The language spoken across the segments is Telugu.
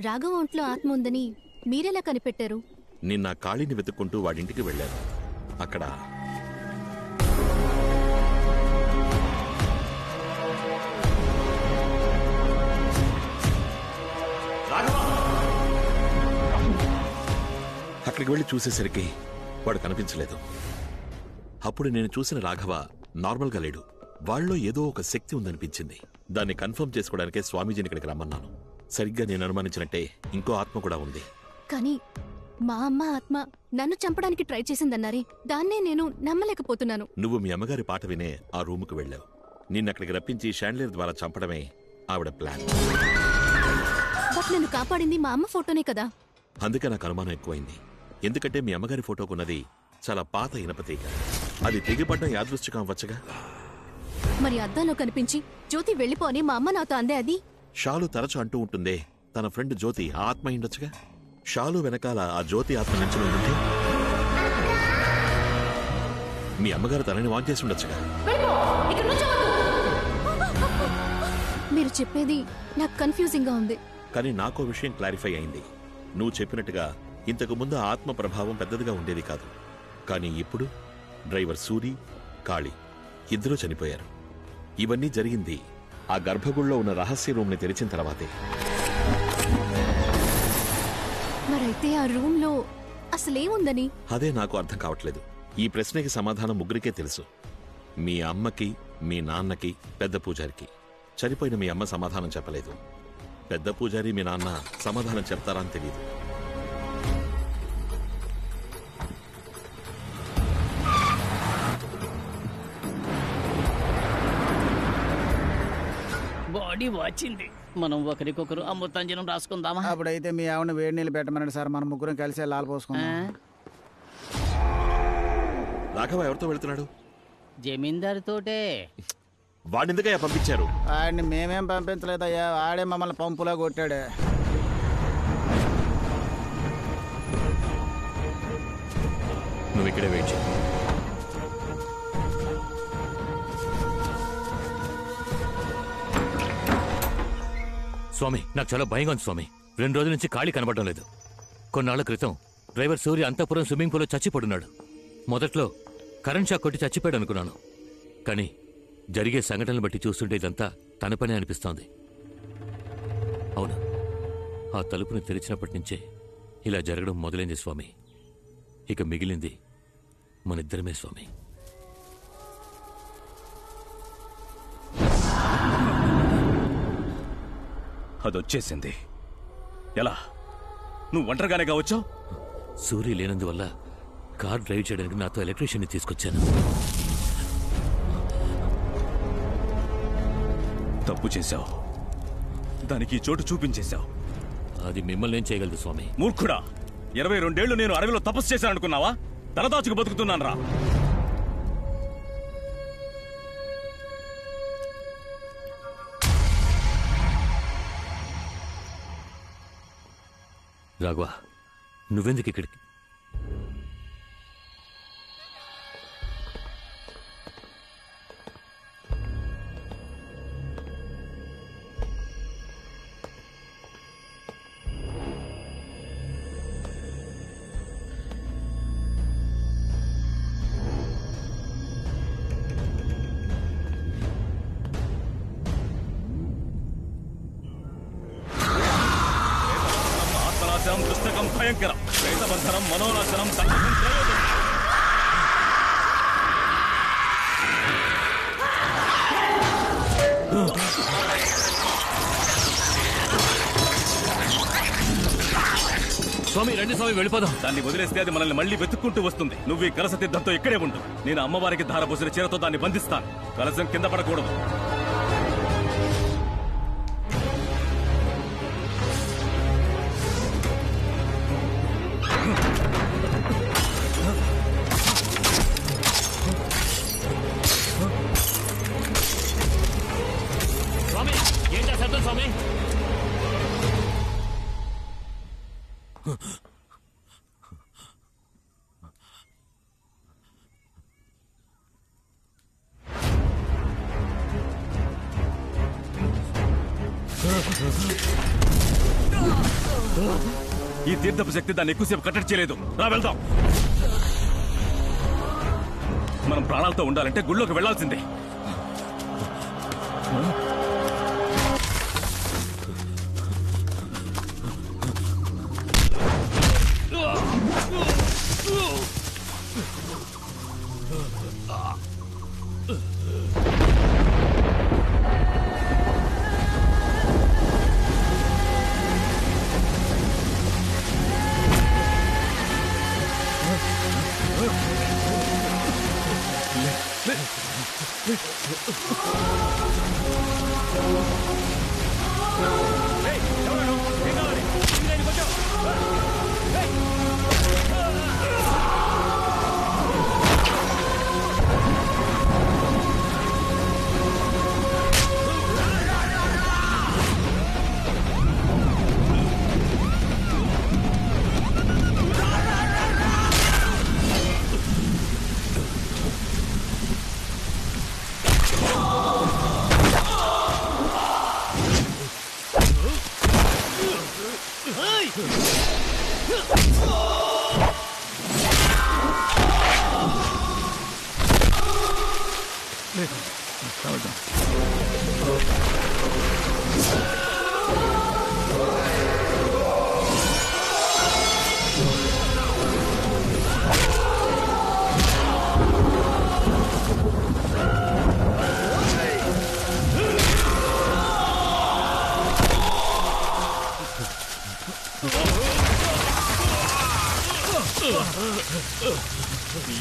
రాఘవ ఒంట్లో ఆత్మ ఉందని మీరెలా కనిపెట్టారు? నిన్న కాళీని వెతుక్కుంటూ వాడింటికి వెళ్ళాను. అక్కడ అక్కడికి వెళ్ళి చూసేసరికి వాడు కనిపించలేదు. అప్పుడు నేను చూసిన రాఘవ నార్మల్గా లేడు. వాళ్ళలో ఏదో ఒక శక్తి ఉందనిపించింది. దాన్ని కన్ఫర్మ్ చేసుకోవడానికే స్వామీజీని ఇక్కడికి రమ్మన్నాను. సరిగ్గా నేను అనుమానించినట్టే ఇంకో ఆత్మ కూడా ఉంది. కానీ మా అమ్మ ఆత్మ నన్ను చంపడానికి ట్రై చేసిందన్నారే, దాన్నే నేను నమ్మలేకపోతున్నాను. నువ్వు మీ అమ్మగారి పాట వినే ఆ రూముకు వెళ్ళావు. నిన్నక్కడికి రప్పించి షాండ్లియర్ ద్వారా చంపడమే ఆవిడ ప్లాన్. బట్ నన్ను కాపాడింది మా అమ్మ ఫోటోనే కదా. అందుకే నాకు అనుమానం ఎక్కువైంది. ఎందుకంటే మీ అమ్మగారి ఫోటోకున్నది చాలా పాత ఇనపతీగ. అది తెగిపడ్డం యాదృష్టికం అవ్వచ్చుగా. మరి అద్దంలో కనిపించి జ్యోతి వెళ్ళిపోని మా అమ్మ నాతో అందే. అది షాలు తరచు అంటూ ఉంటుందే, తన ఫ్రెండ్ జ్యోతి ఆ ఆత్మ ఉండొచ్చుగా. షాలు వెనకాల ఆ జ్యోతి ఆత్మ నుంచి ఉంటే మీ అమ్మగారు తనని వాన్ చేసి ఉండొచ్చుగా. మీరు చెప్పేది నాకు కన్ఫ్యూజింగ్ గా ఉంది. కానీ నాకో విషయం క్లారిఫై అయింది. నువ్వు చెప్పినట్టుగా ఇంతకు ముందు ఆత్మ ప్రభావం పెద్దదిగా ఉండేది కాదు. కానీ ఇప్పుడు డ్రైవర్ సూరి, కాళీ ఇద్దరూ చనిపోయారు. ఇవన్నీ జరిగింది ఆ గర్భగుడిలో ఉన్న రహస్య రూమ్ ని తెరిచిన తర్వాతే. మరైతే ఆ రూమ్ లో అసలేముందని? అదే నాకు అర్థం కావట్లేదు. ఈ ప్రశ్నకి సమాధానం ముగ్గురికే తెలుసు. మీ అమ్మకి, మీ నాన్నకి, పెద్ద పూజారికి. చనిపోయిన మీ అమ్మ సమాధానం చెప్పలేదు. పెద్ద పూజారి, మీ నాన్న సమాధానం చెప్తారా అని తెలియదు. బాడీ వచ్చింది. మనం ఒకరికొకరు అమృతాంజనం రాసుకుందామా? అప్పుడైతే మీ ఆవిడ వేడి నీళ్ళు పెట్టమనండి సార్, మనం ముగ్గురం కలిసి లాల్ పోసుకుందాం. రాఘవ ఎవరితో వెళ్తున్నాడు? జమీందారు తోటే. వాడినిందుకయ్యా పంపించారు? ఆడిని మేమేం పంపించలేదయ్యా, ఆడే మమ్మల్ని పంపులా కొట్టాడు. నువ్వు ఇక్కడే వెయిట్ చేయి. స్వామి, నాకు చాలా భయంగా ఉంది స్వామి. 2 రోజుల నుంచి ఖాళీ కనబడడం లేదు. కొన్నాళ్ల క్రితం డ్రైవర్ సూర్య అంతఃపురం స్విమ్మింగ్ పూల్లో చచ్చిపడున్నాడు. మొదట్లో కరెంట్ షాక్ కొట్టి చచ్చిపోయాడు అనుకున్నాను. కానీ జరిగే సంఘటనలు బట్టి చూస్తుంటే ఇదంతా తన పనే అనిపిస్తోంది. అవును, ఆ తలుపుని తెరిచినప్పటి నుంచే ఇలా జరగడం మొదలైంది స్వామి. ఇక మిగిలింది మనిద్దరమే స్వామి. అదొచ్చేసింది. ఎలా? నువ్వు ఒంటరిగానే కావచ్చావు? సూర్య లేనందువల్ల కార్ డ్రైవ్ చేయడానికి నాతో ఎలక్ట్రీషియన్ని తీసుకొచ్చాను. తప్పు చేశావు. దానికి చోటు చూపించేశావు. అది మిమ్మల్ని ఏం చేయగలదు స్వామి? మూర్ఖుడా! 22 ఏళ్లు నేను అడవిలో తపస్సు చేశాను అనుకున్నావా? తలదాచుకు బతుకుతున్నాను రా. రాఘవ, నువ్వెందుకు ఇక్కడికి? ఆత్మనాశనం పుస్తకం భయంకరం, ప్రేతబంధనం మనోనాశనం సంకటం ప్రయోజనం. స్వామి రండి స్వామి, వెళ్ళిపోదాం. దాన్ని వదిలేస్తే అది మనల్ని మళ్ళీ వెతుక్కుంటూ వస్తుంది. నువ్వు ఈ కలసతిద్దంతో ఇక్కడే ఉండు. నేను అమ్మవారికి ధారపోసిన చీరతో దాన్ని బంధిస్తాను. కలసం కింద పడకూడదు. స్వామి ఏం చేస్తారు స్వామి? ఈ తీర్థపు శక్తి దాన్ని ఎక్కువసేపు కట్టడి చేయలేదు. రా వెళ్దాం. మనం ప్రాణాలతో ఉండాలంటే గుళ్ళోకి వెళ్లాల్సిందే.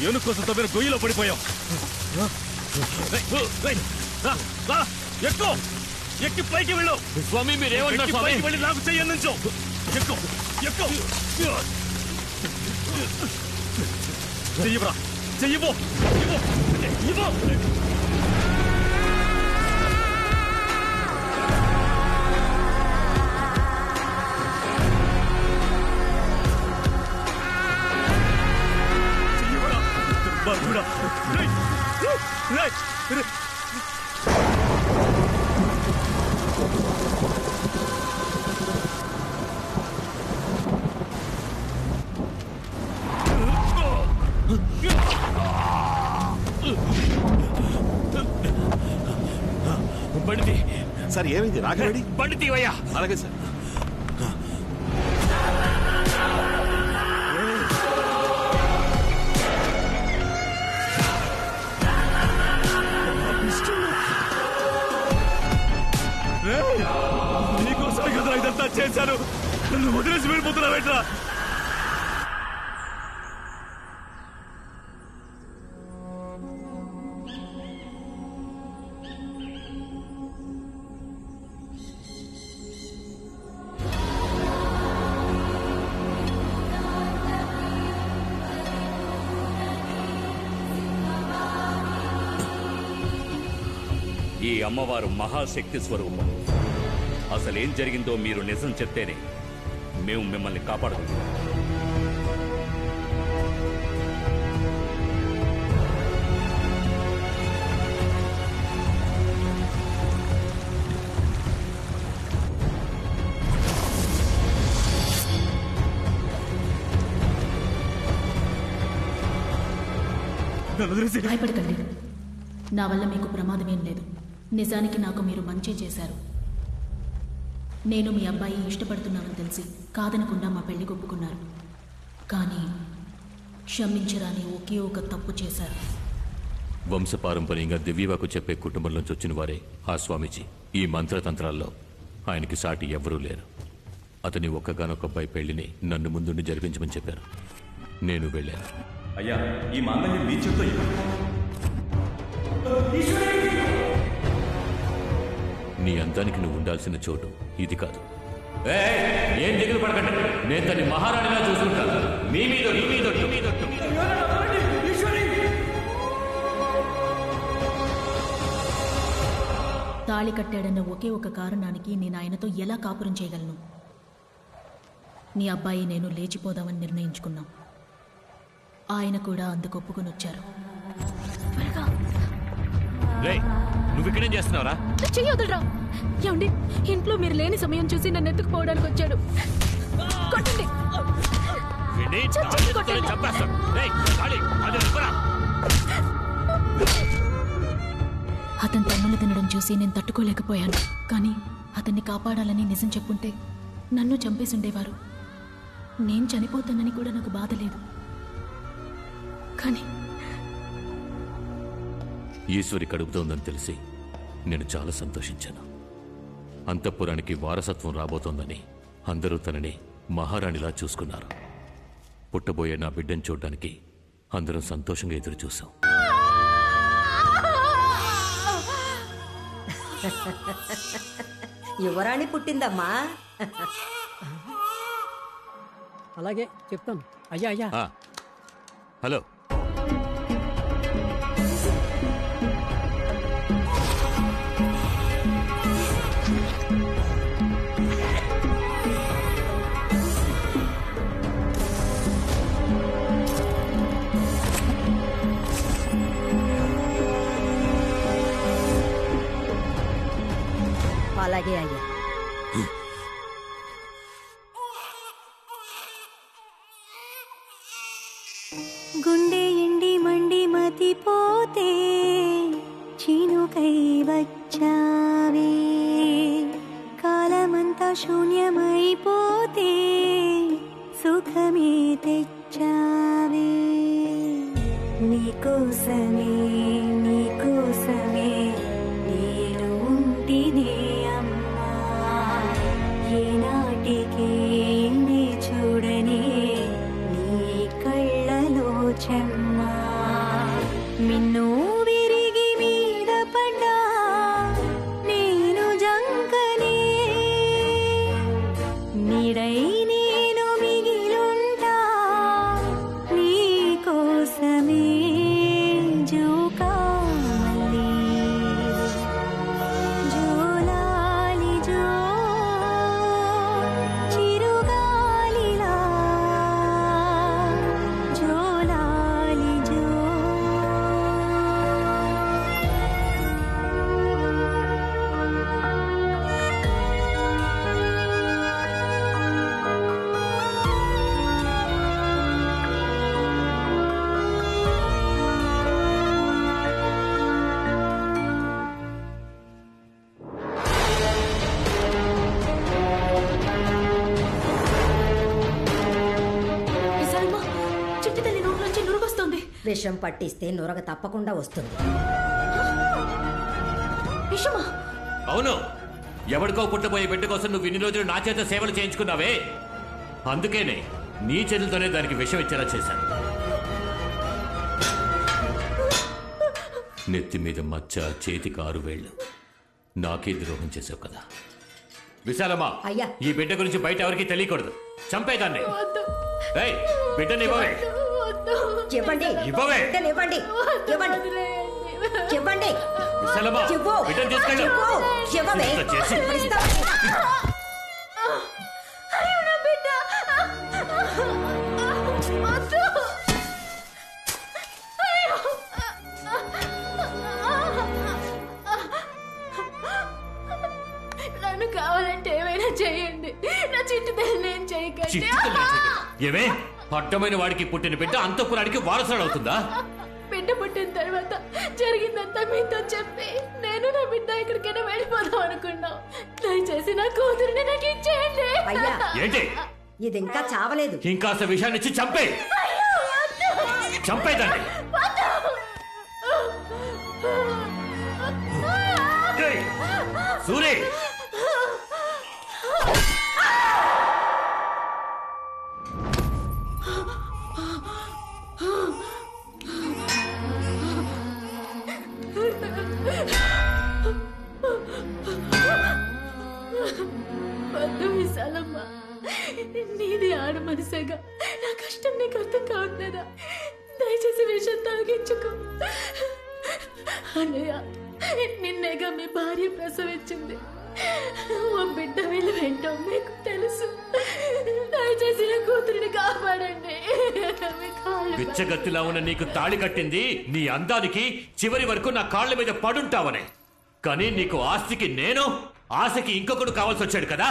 ఏను కోసం తవ్విన గొయ్యిలో పడిపోయాం. ఎక్కువ ఎక్కి పైకి వెళ్ళు. స్వామి మీరేమంటారు స్వామి? పైకి వెళ్ళి నాకు చెయ్యి నుంచో. ఎక్కువ ఎక్కువ చెయ్యరా, చెయ్యిపో ఇవ్వు. బండి సార్ ఏమైంది? రాఘవేడి బండి తీవయ్యా. అలాగే సార్. నీకోసమే కదా ఇదంతా చేశాను. నన్ను వదిలేసి వెళ్ళిపోతున్నావేట్రా? ఈ అమ్మవారు మహాశక్తి స్వరూపం. అసలేం జరిగిందో మీరు నిజం చెప్తేనే మేము మిమ్మల్ని కాపాడుకుంటాం. భయపడకండి. నా వల్ల మీకు ప్రమాదమేం లేదు. నిజానికి నాకు మీరు మంచి చేశారు. నేను మీ అబ్బాయి ఇష్టపడుతున్నానని తెలిసి కాదనకుండా మా పెళ్లి ఒప్పుకున్నారు. కానీ క్షమించరాని ఒకే ఒక తప్పు చేశారు. వంశపారంపర్యంగా దివ్యవాకు చెప్పే కుటుంబంలోంచి వచ్చిన వారే ఆ స్వామీజీ. ఈ మంత్రతంత్రాల్లో ఆయనకి సాటి ఎవ్వరూ లేరు. అతని ఒక్కగానొక్క అబ్బాయి పెళ్లిని నన్ను ముందుండి జరిపించమని చెప్పారు. నేను వెళ్ళాను. అయ్యా, ఈ మాంగళ్యం మీ చేత్తో నీ అందానికి నువ్వు ఉండాల్సిన చోటు ఇది కాదు. ఏం దిగులు పడకండి, నేను తన్ని మహారాణిలా చూసుకుంటాను. మీ మీద తాళి కట్టాడన్న ఒకే ఒక కారణానికి నేను ఆయనతో ఎలా కాపురం చేయగలను? నీ అబ్బాయి నేను లేచిపోదామని నిర్ణయించుకున్నాం. ఆయన కూడా అందుకు ఒప్పుకొని వచ్చారు. నువ్వు ఇక్కడేం చేస్తున్నావురా? చెయ్యొదలరా. ఏమండి, ఇంట్లో మీరు లేని సమయం చూసి నన్ను ఎత్తుకుపోవడానికి వచ్చాడు. కొట్టండి. అతను తన్నులు తినడం చూసి నేను తట్టుకోలేకపోయాను. కానీ అతన్ని కాపాడాలని నిజం చెప్పుంటే నన్ను చంపేసి ఉండేవారు. నేను చనిపోతానని కూడా నాకు బాధ లేదు. కానీ ఈశ్వరి కడుపుతోందని తెలిసి నేను చాలా సంతోషించాను. అంతఃపురానికి వారసత్వం రాబోతోందని అందరూ తనని మహారాణిలా చూసుకున్నారు. పుట్టబోయే నా బిడ్డను చూడ్డానికి అందరం సంతోషంగా ఎదురు చూశాం. యువరాణి పుట్టిందమ్మా. అలాగే చెప్తాను. అయ్యా అయ్యా హలో, అలాగే అయ్యా. గుండె ఎండి మండి మతిపోతే చినుకై వచ్చావే, కాలమంతా శూన్యమైపోతే సుఖమే తెచ్చావే. నీకోసమే నీకోసమే నేను ఉంటినే అమ్మా, ఏనాటికి నే చూడనే నీ కళ్ళలో చెమ్మా. మిన్ను విరిగి మీద పడ్డా నేను జంకనే, నీడై నేను మిగిలుంటా నీ కోసమే. జోకామల్లి జోలాలి జో చిరుగాలిలా జోలాలి జో. విశాలమ్మ, చిట్టి తల్లి నోటి నుంచి నురుగొస్తోంది. విషం పట్టిస్తే నురగ తప్పకుండా వస్తుంది. విషమా? అవును. ఎవరికో పుట్టబోయే బిడ్డ కోసం నువ్వు ఇన్ని రోజులు నా చేత సేవలు చేయించుకున్నావే, అందుకేనే నీ చేతులతోనే దానికి విషం ఇచ్చేలా చేశాను. నెత్తి మీద మచ్చ, చేతికి 6 వేళ్లు, నాకే ద్రోహం చేసావు కదా. విశాలమ్మా, అయ్యా. ఈ బిడ్డ గురించి బయట ఎవరికి తెలియకూడదు. చంపేదాన్ని. ఏయ్, బిడ్డని ఇవ్వవే. చెప్పండి ఇవ్వవే. ఇవ్వండి ఇవ్వండి ఇవ్వండి. విశాలమ్మా, ఇవ్వు. బిడ్డని తీసుకెళ్ళు. ఇవ్వవే. ఇంత చేసి. అయ్యో నా బిడ్డ. వద్దు. అయ్యో. నన్ను కావాలంటే ఏమైనా చేయండి, నా చిట్టి తల్లి నేను చేయకండి. ఏమే, అడ్డమైన వాడికి పుట్టిన బిడ్డ అంతఃపురానికి వారసుడు అవుతుందా? బిడ్డ పుట్టిన తర్వాత జరిగిందంతా మీతో చెప్పి నేను నా బిడ్డ ఎక్కడికైనా వెళ్ళిపోదాం అనుకున్నాం. దయచేసి నా కూతురిని నాకు ఇచ్చేయండి. అయ్యా, ఏంటి ఇది ఇంకా చావలేదు. ఇంకాస్త విషయాన్ని ఇచ్చి చంపే. చంపేదాన్ని. ఏయ్, సూరి, వద్దు విశాలమ్మ, నీది ఆడు మనసేగా, నా కష్టం నీకు అర్థం కావట్లేదా? దయచేసి విషయం తాగించుకో. అన్నయ్య, నిన్నేగా మీ భార్య ప్రసవించింది. ఓ బిడ్డ వీళ్ళు వెంటో మీకు తెలుసు. దయచేసి నా కూతురిని కాపాడండి. పిచ్చగత్తిలా ఉన్న నీకు తాళి కట్టింది నీ అందానికి, చివరి వరకు నా కాళ్ళ మీద పడుంటావనే. కానీ నీకు ఆస్తికి నేను, ఆశకి ఇంకొకడు కావాల్సి వచ్చాడు కదా.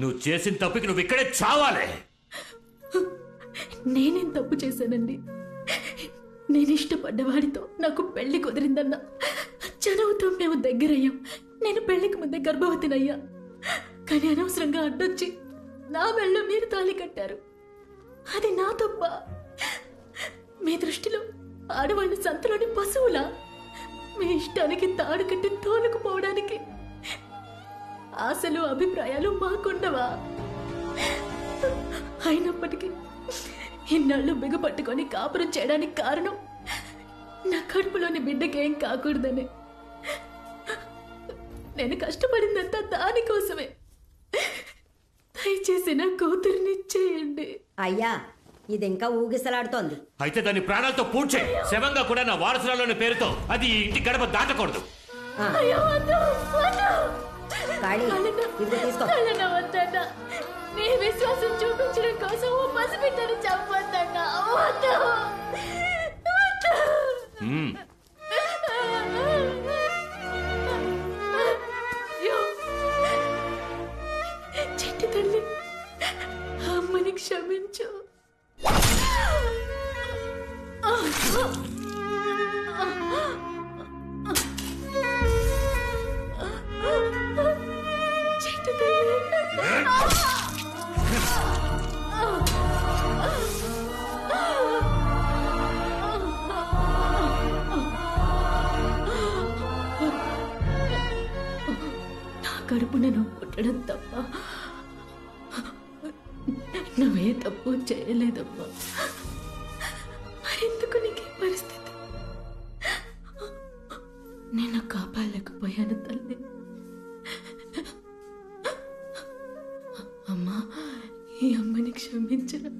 నువ్వు చేసిన తప్పుకి నువ్వు ఇక్కడే చావాలి. నేనేం తప్పు చేశానండి? నేను ఇష్టపడ్డవాడితో నాకు పెళ్లి కుదిరిందన్నా, చనువుతో మేము దగ్గరయ్యాం. నేను పెళ్లికి ముందే గర్భవతినయ్యా. కానీ అనవసరంగా అడ్డొచ్చి నా మెళ్ళ మీరు తాళి కట్టారు. అది నా తప్ప? మీ దృష్టిలో ఆడవాళ్ళు సంతలోని పశువులా? మీ ఇష్టానికి తాడు కట్టి తోలుకుపోవడానికి ఆశలు అభిప్రాయాలు మాకుండవా? అయినప్పటికీ ఇన్నాళ్ళు బిగపట్టుకొని కాపురం చేయడానికి కారణం నా కడుపులోని బిడ్డకేం కాకూడదని. నేను కష్టపడిందంతా దానికోసమే. దయచేసి నా కూతురిని చేయండి. అయ్యా, ఇది ఇంకా ఊగిసలాడుతోంది. అయితే దాన్ని ప్రాణాలతో పూడ్చే. శవంగా కూడా నా వారసురాలోని పేరుతో అది ఈ ఇంటి గడప దాటకూడదు. అయ్యో, వద్దు, వద్దు. కాళీ, ఇదిగో తీసుకో. కళ్ళన వద్దన్నా. నీ విశ్వాసం చూపించడం కోసం ఓ పసిబిడ్డని చంపొద్దన్నా. వద్దు, వద్దు. అయ్యో, చెట్టు తల్లి, అమ్మని క్షమించు. చెట్టు తల్లి. నా కడుపున నువ్వు పుట్టడం తప్ప నువ్వే తప్పు చేయలేదమ్మా. మరెందుకు నీకు ఈ పరిస్థితి? నేను కాపాడలేకపోయాను తల్లి. అమ్మా, ఈ అమ్మని క్షమించరా.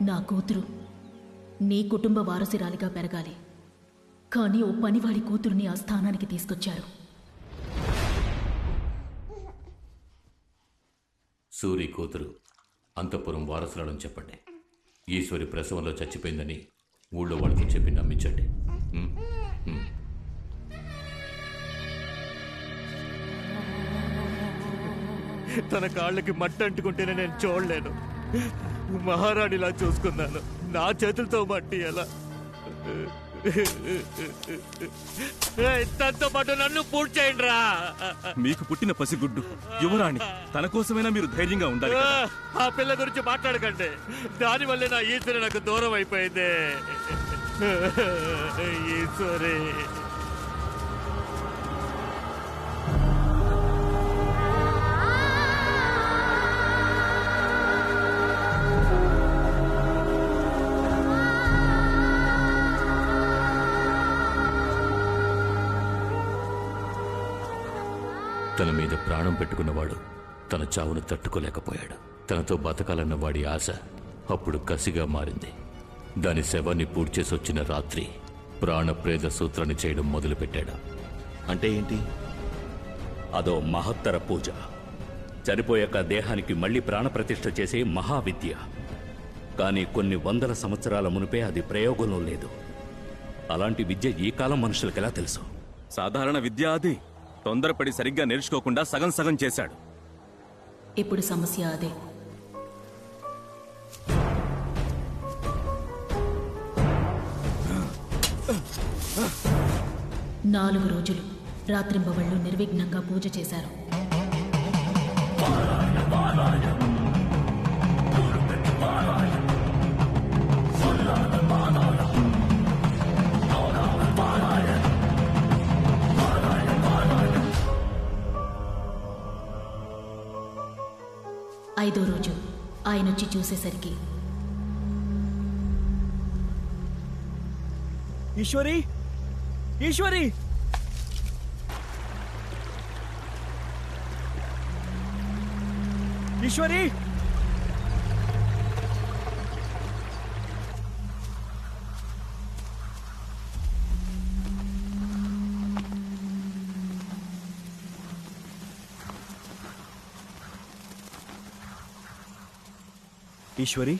నా కూతురు నీ కుటుంబ వారసురాలిగా పెరగాలి. కానీ ఓ పనివాడి కూతురుని ఆ స్థానానికి తీసుకొచ్చారు. సూరి కూతురు అంతఃపురం వారసురాలని చెప్పండి. ఈశ్వరి ప్రసవంలో చచ్చిపోయిందని ఊళ్ళో వాళ్ళతో చెప్పి నమ్మించండి. తన కాళ్ళకి మట్టి అంటుకుంటేనే నేను చూడలేను. మహారాణిలా చూసుకున్నాను. నా చేతులతో మట్టి ఎలా? తనతో పాటు నన్ను పూర్తి చేయండి రా. మీకు పుట్టిన పసిగుడ్డు యువరాణి. తన కోసమైనా మీరు ధైర్యంగా ఉండాలి. ఆ పిల్ల గురించి మాట్లాడకండి. దానివల్లే నా ఈశ్వరి నాకు దూరం అయిపోయింది. ఈశ్వరి, తన మీద ప్రాణం పెట్టుకున్నవాడు తన చావును తట్టుకోలేకపోయాడు. తనతో బతకాలన్న వాడి ఆశ అప్పుడు కసిగా మారింది. దాని శవాన్ని పూడ్చేసి వచ్చిన రాత్రి ప్రాణప్రేద సూత్రాన్ని చేయడం మొదలుపెట్టాడు. అంటే ఏంటి? అదో మహత్తర పూజ. చనిపోయాక దేహానికి మళ్లీ ప్రాణప్రతిష్ఠ చేసే మహావిద్య. కానీ కొన్ని వందల సంవత్సరాల మునిపే అది ప్రయోగంలో లేదు. అలాంటి విద్య ఈ కాలం మనుషులకెలా తెలుసు? సాధారణ విద్య అది. తొందరపడి సరిగ్గా నేర్చుకోకుండా సగం సగం చేశాడు. ఇప్పుడు సమస్య అదే. నాలుగు రోజులు రాత్రింబవళ్ళు నిర్విఘ్నంగా పూజ చేశారు. ఐదో రోజు ఆయన వచ్చి చూసేసరికి, ఈశ్వరి, ఈశ్వరి, ఈశ్వరి, ఈశ్వరి,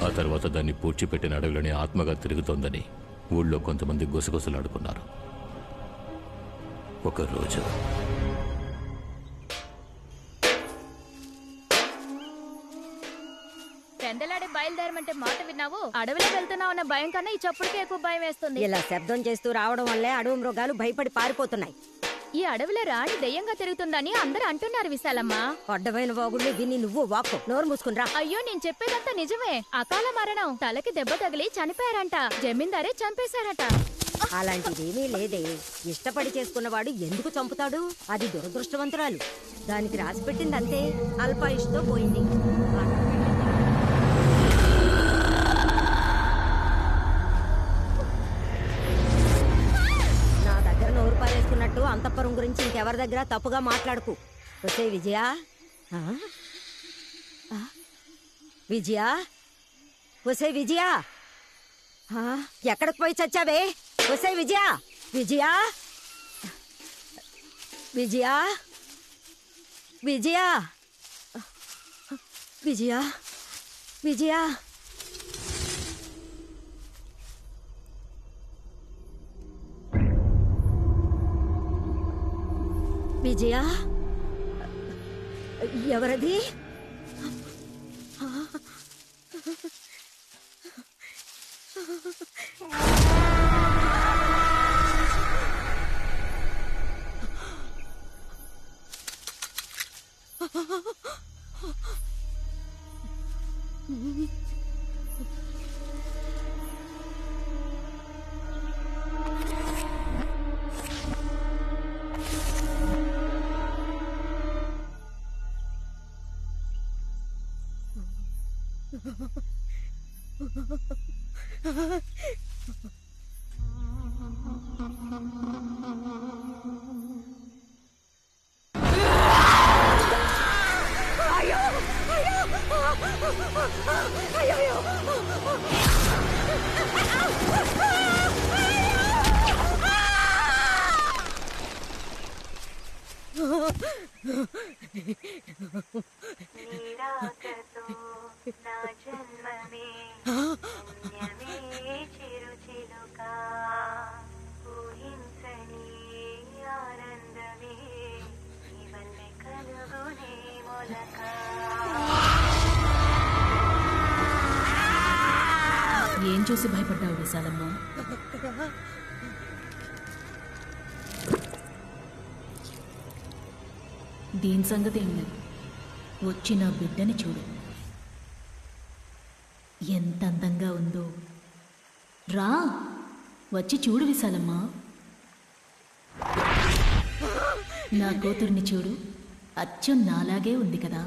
ఆ తర్వాత దాన్ని పూడ్చిపెట్టిన అడవిలోని ఆత్మగా తిరుగుతోందని ఊళ్ళో కొంతమంది గుసగుసలాడుకున్నారు. ఒకరోజు పెందలాడే బయలుదేరమంటే మాట విన్నావు? అడవిలో వెళ్తున్నావు అన్న భయం కన్నా ఈ చప్పుడుకి ఎక్కువ భయం వేస్తుంది. ఇలా శబ్దం చేస్తూ రావడం వల్లే అడవి మృగాలు భయపడి పారిపోతున్నాయి. ఈ అడవిలో రాణి దెయ్యంగా తిరుగుతుందని అందరూ అంటున్నారు విశాలమ్మ. అడ్డమైన వాగుళ్ళు విని నువ్వు వాక్కు, నోరు మూసుకునిరా. అయ్యో, నేను చెప్పేదంతా నిజమే. అకాల మరణం, తలకి దెబ్బ తగిలి చనిపోయారంట. జమీందారే చంపేశారట. అలాంటిదేమీ లేదే. ఇష్టపడి చేసుకున్నవాడు ఎందుకు చంపుతాడు? అది దురదృష్టవంతురాలు. దానికి రాసి పెట్టింది అంతే. అల్పాయుష్తో పోయింది. నా దగ్గర నోరు పారేసుకున్నట్టు అంతఃపురం గురించి ఇంకెవరి దగ్గర తప్పుగా మాట్లాడుకు. వచ్చే విజయా, విజయా, వసే విజయా, ఎక్కడికి పోయి చచ్చావే? వసే విజయా, విజయా, విజయా, విజయా, విజయా, విజయా. విజయా, ఎవరది? ఏం చూసి భయపడ్డావు విశాలమ్మ? దీని సంగతి ఏం లేదు. వచ్చి నా బిడ్డని చూడు, ఎంత అందంగా ఉందో. రా, వచ్చి చూడు విశాలమ్మ. నా కూతుర్ని చూడు, అచ్చం నాలాగే ఉంది కదా.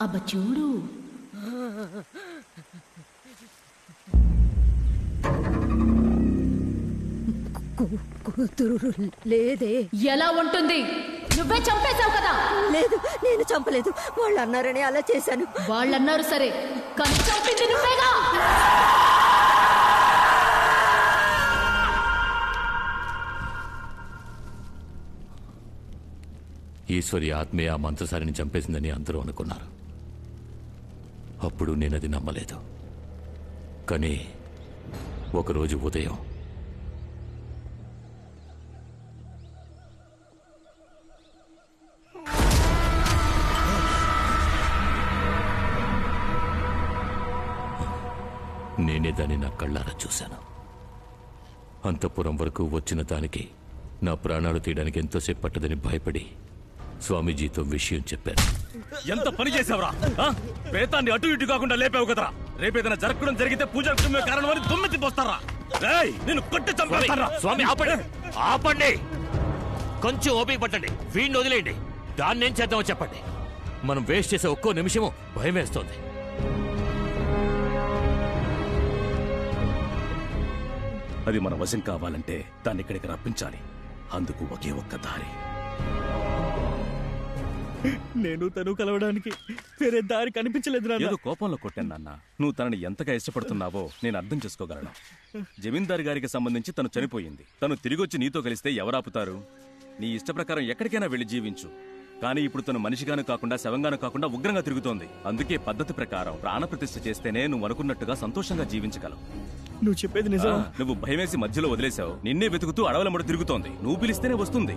అబ్బ చూడు. కూతురు లేదే. ఎలా ఉంటుంది? నువ్వే చంపేశావు కదా. లేదు, నేను చంపలేదు. వాళ్ళు అన్నారని అలా చేశాను. వాళ్ళన్నారు సరే, కానీ చంపింది నువ్వేగా. ఈశ్వరి ఆత్మే ఆ మంత్రసారిని చంపేసిందని అందరూ అనుకున్నారు. అప్పుడు నేనది నమ్మలేదు. కానీ ఒకరోజు ఉదయం నేనే దాన్ని నా కళ్ళారా చూశాను. అంతఃపురం వరకు వచ్చిన దానికి నా ప్రాణాలు తీయడానికి ఎంతోసేపు పట్టదని భయపడి స్వామీజీతో విషయం చెప్పాను. ఎంత పని చేసావురా? ప్రేతాన్ని అటు ఇటు కాకుండా లేపావు కదరా. రేపేదైనా జరగడం జరిగితే పూజా కారణమని దుమ్మెత్తి పోస్తారా? నేను కొట్టి చంపేస్తారా? స్వామి ఆపండి, ఆపండి. కొంచెం ఓపిక పట్టండి, వీడిని వదిలేయండి. దాన్ని ఏం చేద్దామో చెప్పండి. మనం వేస్ట్ చేసే ఒక్కో నిమిషము భయం వేస్తోంది. అది మన వశం కావాలంటే దాన్ని ఇక్కడికి రప్పించాలి. అందుకు ఒకే ఒక్క దారి. నేను తను కలవడానికి వేరే దారి కనిపించలేదు నాన్న. ఏదో కోపంలో కొట్టాను నాన్న. నువ్వు తనని ఎంతగా ఇష్టపడుతున్నావో నేను అర్థం చేసుకోగలను. జమీందారు గారికి సంబంధించి తను చనిపోయింది. తను తిరిగొచ్చి నీతో కలిస్తే ఎవరాపుతారు? నీ ఇష్ట ప్రకారం ఎక్కడికైనా వెళ్లి జీవించు. కానీ ఇప్పుడు తను మనిషిగాను కాకుండా శవంగాను కాకుండా ఉగ్రంగా తిరుగుతోంది. అందుకే పద్ధతి ప్రకారం ప్రాణప్రతిష్ఠ చేస్తేనే నువ్వు అనుకున్నట్టుగా సంతోషంగా జీవించగలవు. నువ్వు చెప్పేది నిజం. నువ్వు భయమేసి మధ్యలో వదిలేశావు. నిన్నే వెతుకుతూ అడవుల ముడ తిరుగుతోంది. నువ్వు పిలిస్తేనే వస్తుంది.